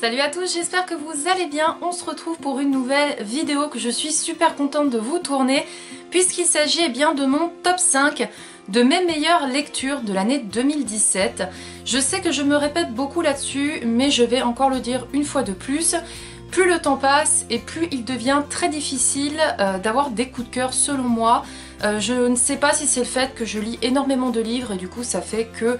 Salut à tous, j'espère que vous allez bien. On se retrouve pour une nouvelle vidéo que je suis super contente de vous tourner puisqu'il s'agit bien de mon top 5 de mes meilleures lectures de l'année 2017. Je sais que je me répète beaucoup là-dessus, mais je vais encore le dire une fois de plus. Plus le temps passe et plus il devient très difficile d'avoir des coups de cœur selon moi. Je ne sais pas si c'est le fait que je lis énormément de livres et du coup ça fait que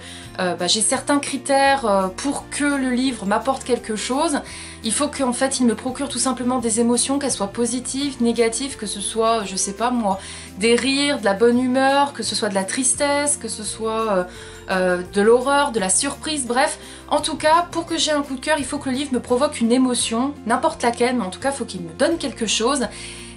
j'ai certains critères pour que le livre m'apporte quelque chose. Il faut qu'en fait il me procure tout simplement des émotions, qu'elles soient positives, négatives, que ce soit, je sais pas moi, des rires, de la bonne humeur, que ce soit de la tristesse, que ce soit de l'horreur, de la surprise, bref. En tout cas, pour que j'ai un coup de cœur, il faut que le livre me provoque une émotion, n'importe laquelle, mais en tout cas il faut qu'il me donne quelque chose.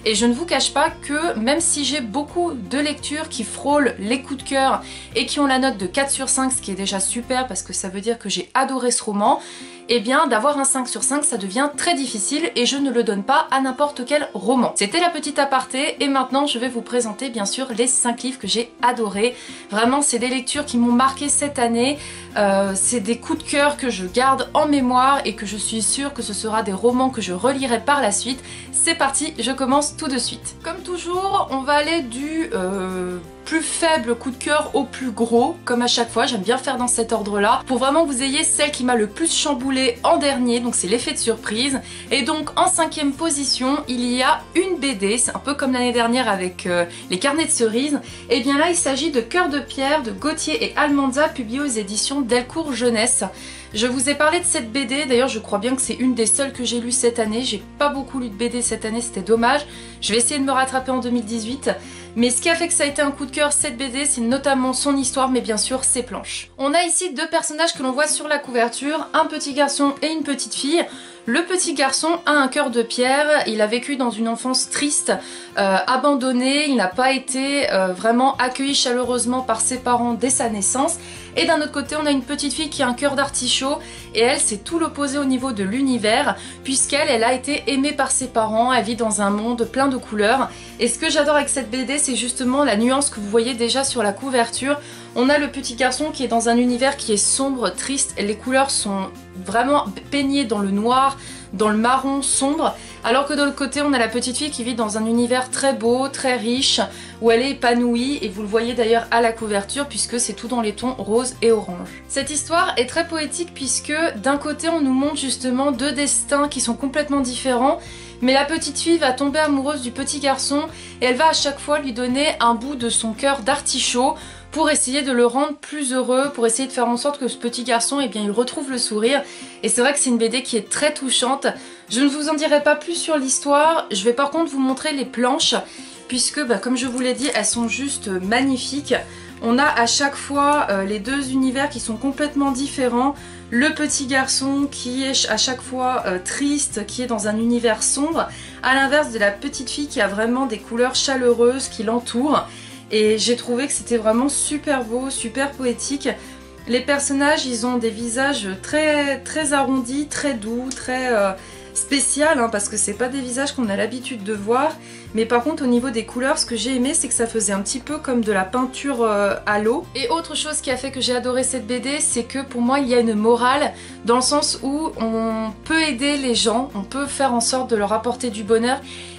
Et je ne vous cache pas que même si j'ai beaucoup de lectures qui frôlent les coups de cœur et qui ont la note de 4 sur 5, ce qui est déjà super parce que ça veut dire que j'ai adoré ce roman, et bien d'avoir un 5 sur 5 ça devient très difficile et je ne le donne pas à n'importe quel roman. C'était la petite aparté et maintenant je vais vous présenter bien sûr les 5 livres que j'ai adorés. Vraiment c'est des lectures qui m'ont marqué cette année, c'est des coups de cœur que je garde en mémoire et que je suis sûre que ce sera des romans que je relirai par la suite. C'est parti, je commence tout de suite. Comme toujours, on va aller du plus faible coup de cœur au plus gros, comme à chaque fois, j'aime bien faire dans cet ordre-là, pour vraiment que vous ayez celle qui m'a le plus chamboulé en dernier, donc c'est l'effet de surprise. Et donc en 5e position, il y a une BD, c'est un peu comme l'année dernière avec les carnets de cerises. Et bien là, il s'agit de Cœur de pierre de Gauthier et Almanza, publié aux éditions Delcourt Jeunesse. Je vous ai parlé de cette BD, d'ailleurs je crois bien que c'est une des seules que j'ai lues cette année. J'ai pas beaucoup lu de BD cette année, c'était dommage. Je vais essayer de me rattraper en 2018. Mais ce qui a fait que ça a été un coup de cœur cette BD, c'est notamment son histoire, mais bien sûr ses planches. On a ici deux personnages que l'on voit sur la couverture, un petit garçon et une petite fille. Le petit garçon a un cœur de pierre, il a vécu dans une enfance triste, abandonné, il n'a pas été vraiment accueilli chaleureusement par ses parents dès sa naissance. Et d'un autre côté, on a une petite fille qui a un cœur d'artichaut et elle, c'est tout l'opposé au niveau de l'univers puisqu'elle a été aimée par ses parents, elle vit dans un monde plein de couleurs. Et ce que j'adore avec cette BD, c'est justement la nuance que vous voyez déjà sur la couverture. On a le petit garçon qui est dans un univers qui est sombre, triste, et les couleurs sont vraiment peignées dans le noir, dans le marron sombre, alors que de l'autre côté on a la petite fille qui vit dans un univers très beau, très riche, où elle est épanouie, et vous le voyez d'ailleurs à la couverture puisque c'est tout dans les tons rose et orange. Cette histoire est très poétique puisque d'un côté on nous montre justement deux destins qui sont complètement différents, mais la petite fille va tomber amoureuse du petit garçon et elle va à chaque fois lui donner un bout de son cœur d'artichaut pour essayer de le rendre plus heureux, pour essayer de faire en sorte que ce petit garçon, eh bien, il retrouve le sourire. Et c'est vrai que c'est une BD qui est très touchante. Je ne vous en dirai pas plus sur l'histoire, je vais par contre vous montrer les planches, puisque comme je vous l'ai dit, elles sont juste magnifiques. On a à chaque fois les deux univers qui sont complètement différents. Le petit garçon qui est à chaque fois triste, qui est dans un univers sombre, à l'inverse de la petite fille qui a vraiment des couleurs chaleureuses qui l'entourent. Et j'ai trouvé que c'était vraiment super beau, super poétique. Les personnages, ils ont des visages très arrondis, très doux, très spéciaux, hein, parce que c'est pas des visages qu'on a l'habitude de voir. Mais par contre, au niveau des couleurs, ce que j'ai aimé, c'est que ça faisait un petit peu comme de la peinture à l'eau. Et autre chose qui a fait que j'ai adoré cette BD, c'est que pour moi, il y a une morale, dans le sens où on peut aider les gens, on peut faire en sorte de leur apporter du bonheur.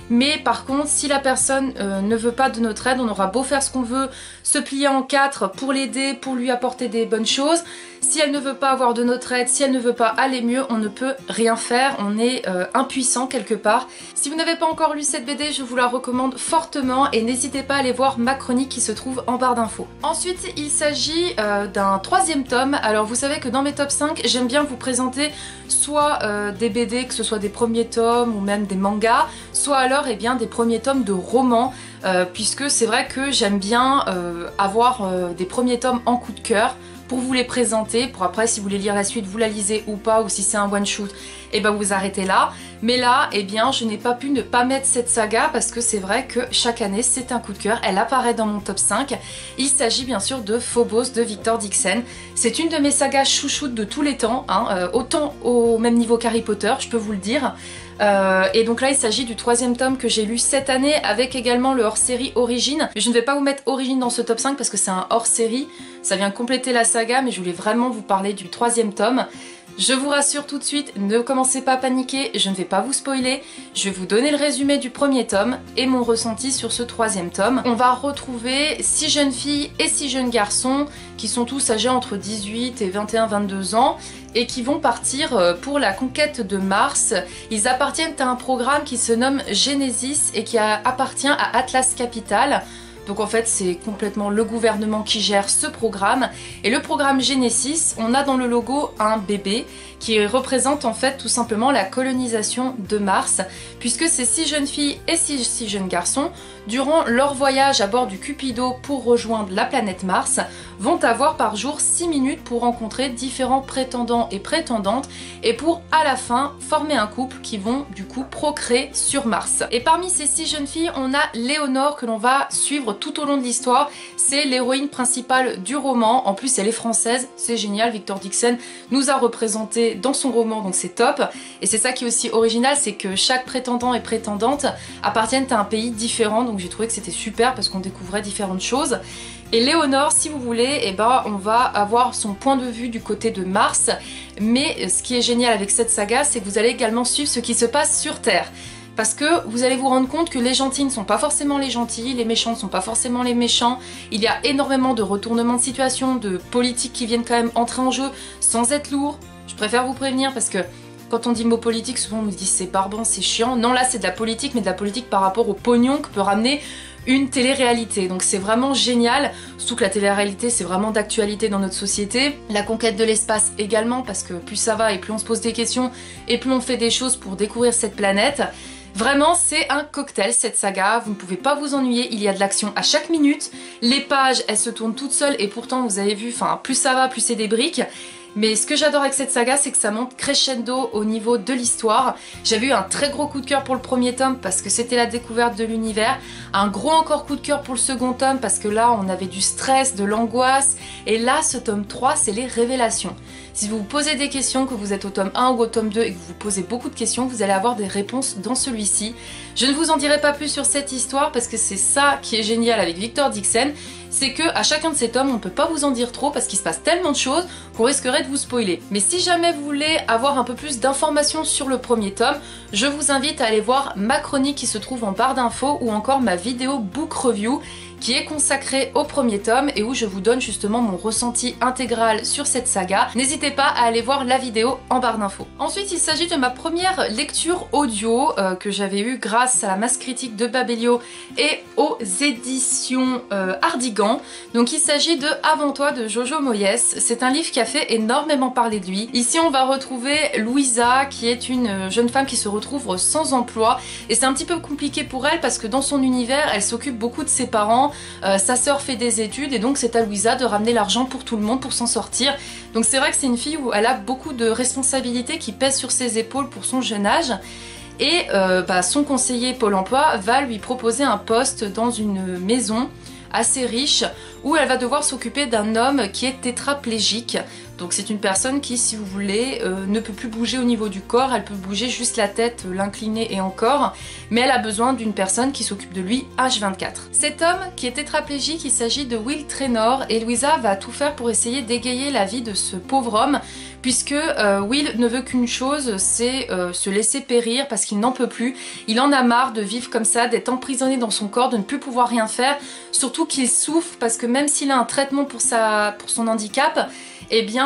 Mais par contre, si la personne ne veut pas de notre aide, on aura beau faire ce qu'on veut, se plier en quatre pour l'aider, pour lui apporter des bonnes choses. Si elle ne veut pas avoir de notre aide, si elle ne veut pas aller mieux, on ne peut rien faire, on est impuissant quelque part. Si vous n'avez pas encore lu cette BD, je vous la recommande fortement et n'hésitez pas à aller voir ma chronique qui se trouve en barre d'infos. Ensuite, il s'agit d'un 3e tome. Alors vous savez que dans mes top 5, j'aime bien vous présenter soit des BD, que ce soit des premiers tomes ou même des mangas, soit alors bien des premiers tomes de romans, puisque c'est vrai que j'aime bien avoir des premiers tomes en coup de cœur pour vous les présenter, pour après si vous voulez lire la suite vous la lisez ou pas, ou si c'est un one shoot et ben vous arrêtez là. Mais là eh bien je n'ai pas pu ne pas mettre cette saga parce que c'est vrai que chaque année c'est un coup de cœur, elle apparaît dans mon top 5. Il s'agit bien sûr de Phobos de Victor Dixon. C'est une de mes sagas chouchoutes de tous les temps, hein, autant au même niveau qu'Harry Potter, je peux vous le dire. Et donc là il s'agit du 3e tome que j'ai lu cette année avec également le hors-série Origine. Je ne vais pas vous mettre Origine dans ce top 5 parce que c'est un hors-série, ça vient compléter la saga, mais je voulais vraiment vous parler du 3e tome. Je vous rassure tout de suite, ne commencez pas à paniquer, je ne vais pas vous spoiler, je vais vous donner le résumé du premier tome et mon ressenti sur ce troisième tome. On va retrouver 6 jeunes filles et 6 jeunes garçons qui sont tous âgés entre 18 et 21-22 ans et qui vont partir pour la conquête de Mars. Ils appartiennent à un programme qui se nomme Genesis et qui appartient à Atlas Capital. Donc en fait c'est complètement le gouvernement qui gère ce programme. Et le programme Genesis, on a dans le logo un bébé qui représente en fait tout simplement la colonisation de Mars, puisque ces 6 jeunes filles et 6 jeunes garçons, durant leur voyage à bord du Cupido pour rejoindre la planète Mars, vont avoir par jour 6 minutes pour rencontrer différents prétendants et prétendantes et pour à la fin former un couple qui vont du coup procréer sur Mars. Et parmi ces 6 jeunes filles, on a Léonore que l'on va suivre tout au long de l'histoire. C'est l'héroïne principale du roman, en plus elle est française, c'est génial, Victor Dixon nous a représenté dans son roman, donc c'est top. Et c'est ça qui est aussi original, c'est que chaque prétendant et prétendante appartiennent à un pays différent, donc j'ai trouvé que c'était super parce qu'on découvrait différentes choses. Et Léonore, si vous voulez, eh ben, on va avoir son point de vue du côté de Mars, mais ce qui est génial avec cette saga, c'est que vous allez également suivre ce qui se passe sur Terre. Parce que vous allez vous rendre compte que les gentils ne sont pas forcément les gentils, les méchants ne sont pas forcément les méchants. Il y a énormément de retournements de situation, de politiques qui viennent quand même entrer en jeu sans être lourds. Je préfère vous prévenir parce que quand on dit mot politique, souvent on nous dit c'est barbant, c'est chiant. Non, là c'est de la politique, mais de la politique par rapport au pognon que peut ramener une télé-réalité. Donc c'est vraiment génial, surtout que la télé-réalité c'est vraiment d'actualité dans notre société. La conquête de l'espace également, parce que plus ça va et plus on se pose des questions et plus on fait des choses pour découvrir cette planète. Vraiment, c'est un cocktail cette saga, vous ne pouvez pas vous ennuyer, il y a de l'action à chaque minute, les pages, elles se tournent toutes seules et pourtant vous avez vu, enfin plus ça va, plus c'est des briques. Mais ce que j'adore avec cette saga, c'est que ça monte crescendo au niveau de l'histoire. J'avais eu un très gros coup de cœur pour le premier tome parce que c'était la découverte de l'univers. Un gros encore coup de cœur pour le second tome parce que là, on avait du stress, de l'angoisse. Et là, ce tome 3, c'est les révélations. Si vous vous posez des questions, que vous êtes au tome 1 ou au tome 2 et que vous vous posez beaucoup de questions, vous allez avoir des réponses dans celui-ci. Je ne vous en dirai pas plus sur cette histoire parce que c'est ça qui est génial avec Victor Dixon. C'est que à chacun de ces tomes, on ne peut pas vous en dire trop parce qu'il se passe tellement de choses qu'on risquerait de vous spoiler. Mais si jamais vous voulez avoir un peu plus d'informations sur le premier tome, je vous invite à aller voir ma chronique qui se trouve en barre d'infos ou encore ma vidéo book review qui est consacrée au premier tome et où je vous donne justement mon ressenti intégral sur cette saga. N'hésitez pas à aller voir la vidéo en barre d'infos. Ensuite, il s'agit de ma première lecture audio que j'avais eue grâce à la masse critique de Babelio et aux éditions Hardigan. Donc il s'agit de Avant toi de Jojo Moyes. C'est un livre qui a fait énormément parler de lui. Ici, on va retrouver Louisa qui est une jeune femme qui se retrouve sans emploi et c'est un petit peu compliqué pour elle parce que dans son univers, elle s'occupe beaucoup de ses parents. Sa sœur fait des études et donc c'est à Louisa de ramener l'argent pour tout le monde pour s'en sortir. Donc c'est vrai que c'est une fille où elle a beaucoup de responsabilités qui pèsent sur ses épaules pour son jeune âge. Et son conseiller Pôle emploi va lui proposer un poste dans une maison assez riche où elle va devoir s'occuper d'un homme qui est tétraplégique. Donc c'est une personne qui, si vous voulez, ne peut plus bouger au niveau du corps, elle peut bouger juste la tête, l'incliner et encore, mais elle a besoin d'une personne qui s'occupe de lui H24. Cet homme qui est tétraplégique, il s'agit de Will Traynor et Louisa va tout faire pour essayer d'égayer la vie de ce pauvre homme, puisque Will ne veut qu'une chose, c'est se laisser périr parce qu'il n'en peut plus. Il en a marre de vivre comme ça, d'être emprisonné dans son corps, de ne plus pouvoir rien faire, surtout qu'il souffre parce que même s'il a un traitement pour son handicap, eh bien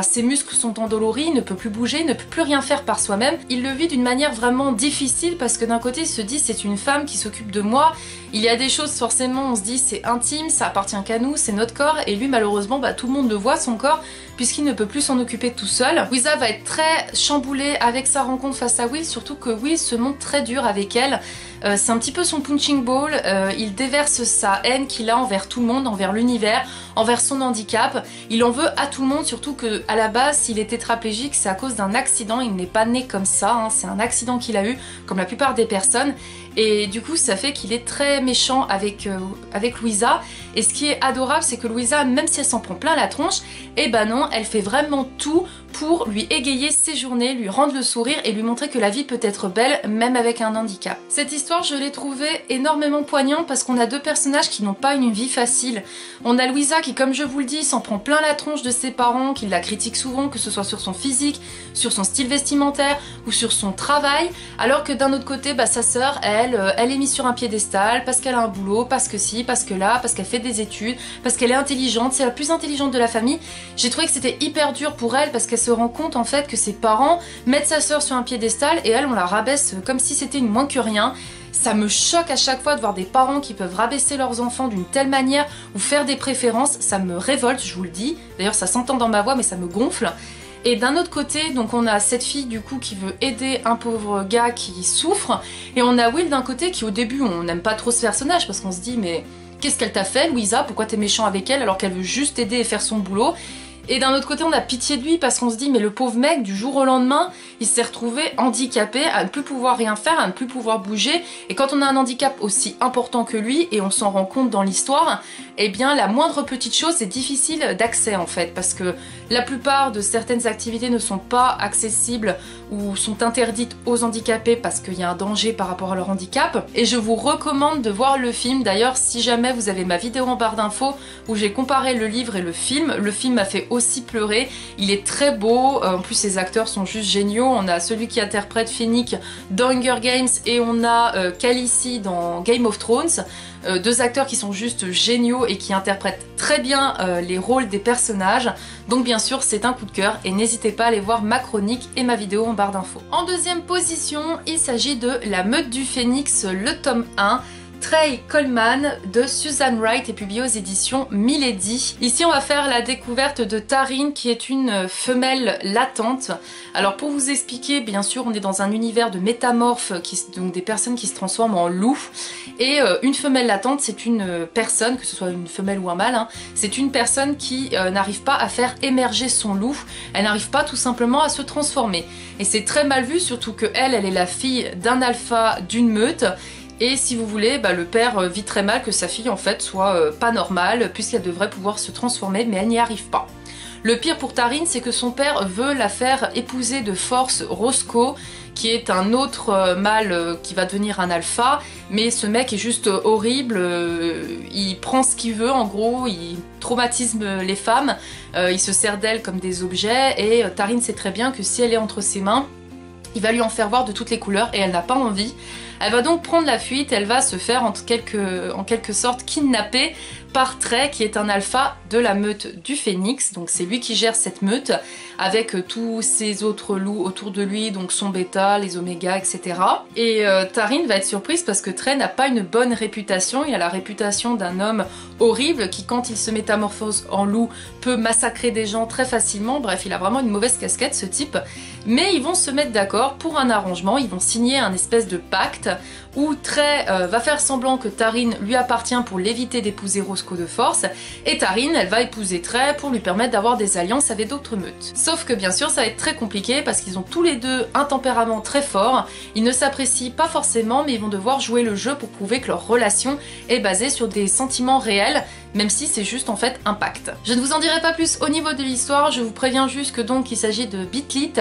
ses muscles sont endoloris, il ne peut plus bouger, il ne peut plus rien faire par soi-même. Il le vit d'une manière vraiment difficile parce que d'un côté il se dit c'est une femme qui s'occupe de moi, il y a des choses forcément on se dit c'est intime, ça appartient qu'à nous, c'est notre corps et lui malheureusement tout le monde le voit son corps puisqu'il ne peut plus s'en occuper tout seul. Louisa va être très chamboulée avec sa rencontre face à Will, surtout que Will se montre très dur avec elle. C'est un petit peu son punching ball, il déverse sa haine qu'il a envers tout le monde, envers l'univers, envers son handicap. Il en veut à tout le monde, surtout que à la base, s'il est tétraplégique, c'est à cause d'un accident, il n'est pas né comme ça, hein. C'est un accident qu'il a eu, comme la plupart des personnes. Et du coup, ça fait qu'il est très méchant avec Louisa. Et ce qui est adorable, c'est que Louisa, même si elle s'en prend plein la tronche, eh ben non, elle fait vraiment tout pour lui égayer ses journées, lui rendre le sourire et lui montrer que la vie peut être belle même avec un handicap. Cette histoire, je l'ai trouvée énormément poignante parce qu'on a deux personnages qui n'ont pas une vie facile. On a Louisa qui, comme je vous le dis, s'en prend plein la tronche de ses parents, qui la critiquent souvent, que ce soit sur son physique, sur son style vestimentaire ou sur son travail, alors que d'un autre côté, sa sœur, elle est mise sur un piédestal parce qu'elle a un boulot, parce que si, parce que là, parce qu'elle fait des études, parce qu'elle est intelligente, c'est la plus intelligente de la famille. J'ai trouvé que c'était hyper dur pour elle parce qu'elle se rend compte en fait que ses parents mettent sa sœur sur un piédestal et elle, on la rabaisse comme si c'était une moins que rien. Ça me choque à chaque fois de voir des parents qui peuvent rabaisser leurs enfants d'une telle manière ou faire des préférences, ça me révolte, je vous le dis. D'ailleurs ça s'entend dans ma voix mais ça me gonfle. Et d'un autre côté, donc on a cette fille du coup qui veut aider un pauvre gars qui souffre, et on a Will d'un côté qui au début on n'aime pas trop ce personnage parce qu'on se dit mais qu'est-ce qu'elle t'a fait Louisa, pourquoi t'es méchant avec elle alors qu'elle veut juste aider et faire son boulot. Et d'un autre côté, on a pitié de lui parce qu'on se dit mais le pauvre mec, du jour au lendemain, il s'est retrouvé handicapé, à ne plus pouvoir rien faire, à ne plus pouvoir bouger. Et quand on a un handicap aussi important que lui, et on s'en rend compte dans l'histoire, eh bien la moindre petite chose est difficile d'accès en fait, parce que la plupart de certaines activités ne sont pas accessibles ou sont interdites aux handicapés parce qu'il y a un danger par rapport à leur handicap. Et je vous recommande de voir le film. D'ailleurs, si jamais vous avez ma vidéo en barre d'infos où j'ai comparé le livre et le film m'a fait aussi pleurer. Il est très beau, en plus les acteurs sont juste géniaux. On a celui qui interprète Finnick dans Hunger Games et on a Khaleesi dans Game of Thrones. Deux acteurs qui sont juste géniaux et qui interprètent très bien les rôles des personnages. Donc bien sûr c'est un coup de cœur et n'hésitez pas à aller voir ma chronique et ma vidéo en barre d'infos. En deuxième position, il s'agit de La Meute du Phénix, le tome 1. Trey Coleman de Susan Wright est publié aux éditions Milady. Ici on va faire la découverte de Taryn qui est une femelle latente. Alors pour vous expliquer, bien sûr on est dans un univers de métamorphes, donc des personnes qui se transforment en loups. Et une femelle latente c'est une personne, que ce soit une femelle ou un mâle, c'est une personne qui n'arrive pas à faire émerger son loup. Elle n'arrive pas tout simplement à se transformer. Et c'est très mal vu, surtout que elle est la fille d'un alpha d'une meute. Et si vous voulez, le père vit très mal que sa fille en fait soit pas normale puisqu'elle devrait pouvoir se transformer mais elle n'y arrive pas. Le pire pour Taryn, c'est que son père veut la faire épouser de force Roscoe, qui est un autre mâle qui va devenir un alpha, mais ce mec est juste horrible, il prend ce qu'il veut en gros, il traumatise les femmes, il se sert d'elles comme des objets et Taryn sait très bien que si elle est entre ses mains, il va lui en faire voir de toutes les couleurs et elle n'a pas envie. Elle va donc prendre la fuite, elle va se faire en quelque sorte kidnapper par Trey qui est un alpha de la meute du Phénix, donc c'est lui qui gère cette meute avec tous ces autres loups autour de lui, donc son bêta, les oméga, etc. Et Taryn va être surprise parce que Trey n'a pas une bonne réputation, il a la réputation d'un homme horrible qui quand il se métamorphose en loup peut massacrer des gens très facilement, bref il a vraiment une mauvaise casquette ce type, mais ils vont se mettre d'accord pour un arrangement, ils vont signer un espèce de pacte où Trey va faire semblant que Taryn lui appartient pour l'éviter d'épouser Roscoe de force, et Taryn elle va épouser Trey pour lui permettre d'avoir des alliances avec d'autres meutes. Sauf que bien sûr ça va être très compliqué parce qu'ils ont tous les deux un tempérament très fort, ils ne s'apprécient pas forcément mais ils vont devoir jouer le jeu pour prouver que leur relation est basée sur des sentiments réels, même si c'est juste en fait un pacte. Je ne vous en dirai pas plus au niveau de l'histoire, je vous préviens juste que donc il s'agit de Bitlit.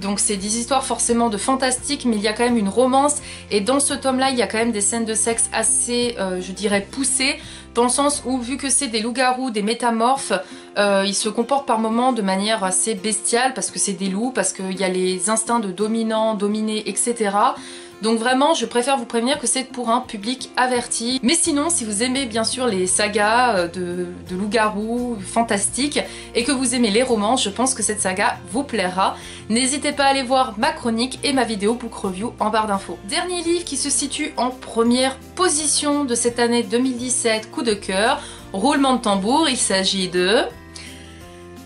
Donc c'est des histoires forcément de fantastique, mais il y a quand même une romance, et dans ce tome-là, il y a quand même des scènes de sexe assez, je dirais, poussées, dans le sens où, vu que c'est des loups-garous, des métamorphes, ils se comportent par moments de manière assez bestiale, parce que c'est des loups, parce qu'il y a les instincts de dominant, dominé, etc. Donc vraiment, je préfère vous prévenir que c'est pour un public averti. Mais sinon, si vous aimez bien sûr les sagas de loups-garous fantastiques et que vous aimez les romans, je pense que cette saga vous plaira. N'hésitez pas à aller voir ma chronique et ma vidéo book review en barre d'infos. Dernier livre qui se situe en première position de cette année 2017, coup de cœur, roulement de tambour, il s'agit de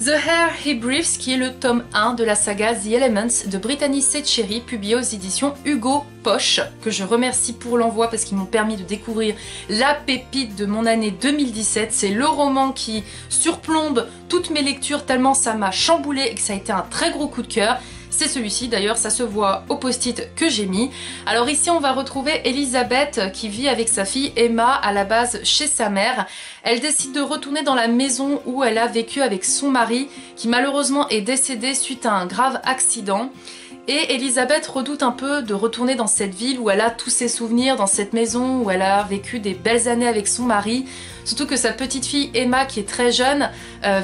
The Air He Breathes, qui est le tome 1 de la saga The Elements de Brittany Setcheri, publié aux éditions Hugo Poche, que je remercie pour l'envoi parce qu'ils m'ont permis de découvrir la pépite de mon année 2017. C'est le roman qui surplombe toutes mes lectures tellement ça m'a chamboulé et que ça a été un très gros coup de cœur. c'est celui-ci. D'ailleurs ça se voit au post-it que j'ai mis. Alors ici on va retrouver Elisabeth qui vit avec sa fille Emma à la base chez sa mère. Elle décide de retourner dans la maison où elle a vécu avec son mari qui malheureusement est décédé suite à un grave accident. Et Elisabeth redoute un peu de retourner dans cette ville où elle a tous ses souvenirs, dans cette maison où elle a vécu des belles années avec son mari. Surtout que sa petite fille Emma, qui est très jeune,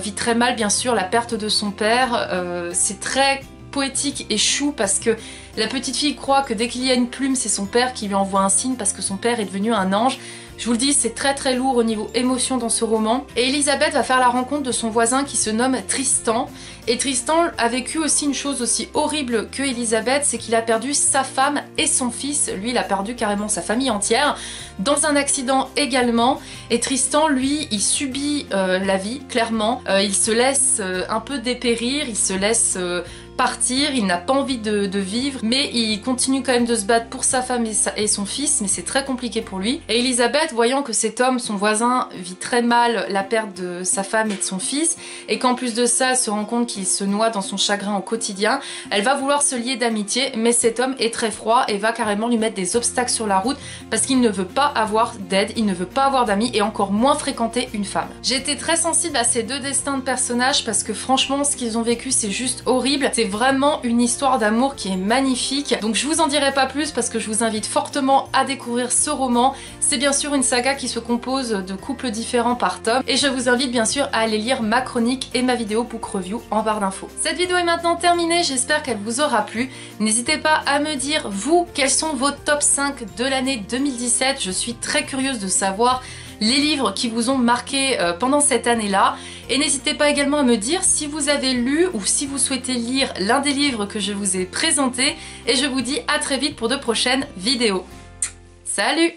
vit très mal bien sûr la perte de son père. C'est très poétique et chou parce que la petite fille croit que dès qu'il y a une plume, c'est son père qui lui envoie un signe parce que son père est devenu un ange. Je vous le dis, c'est très lourd au niveau émotion dans ce roman. Et Elisabeth va faire la rencontre de son voisin qui se nomme Tristan. Et Tristan a vécu aussi une chose aussi horrible que Elisabeth, c'est qu'il a perdu sa femme et son fils. Lui, il a perdu carrément sa famille entière, dans un accident également. Et Tristan, lui, il subit la vie, clairement. Il se laisse un peu dépérir, il se laisse partir, il n'a pas envie de vivre, mais il continue quand même de se battre pour sa femme et son fils, mais c'est très compliqué pour lui. Et Elisabeth, voyant que cet homme, son voisin, vit très mal la perte de sa femme et de son fils, et qu'en plus de ça, elle se rend compte qu'il se noie dans son chagrin au quotidien, elle va vouloir se lier d'amitié, mais cet homme est très froid et va carrément lui mettre des obstacles sur la route parce qu'il ne veut pas avoir d'aide, il ne veut pas avoir d'amis et encore moins fréquenter une femme. J'ai été très sensible à ces deux destins de personnages parce que franchement, ce qu'ils ont vécu, c'est juste horrible. C'est vraiment une histoire d'amour qui est magnifique. Donc je vous en dirai pas plus parce que je vous invite fortement à découvrir ce roman. C'est bien sûr une saga qui se compose de couples différents par tome et je vous invite bien sûr à aller lire ma chronique et ma vidéo book review en barre d'infos. Cette vidéo est maintenant terminée, j'espère qu'elle vous aura plu. N'hésitez pas à me dire, vous, quels sont vos top 5 de l'année 2017. Je suis très curieuse de savoir les livres qui vous ont marqué pendant cette année-là. Et n'hésitez pas également à me dire si vous avez lu ou si vous souhaitez lire l'un des livres que je vous ai présentés. Et je vous dis à très vite pour de prochaines vidéos. Salut!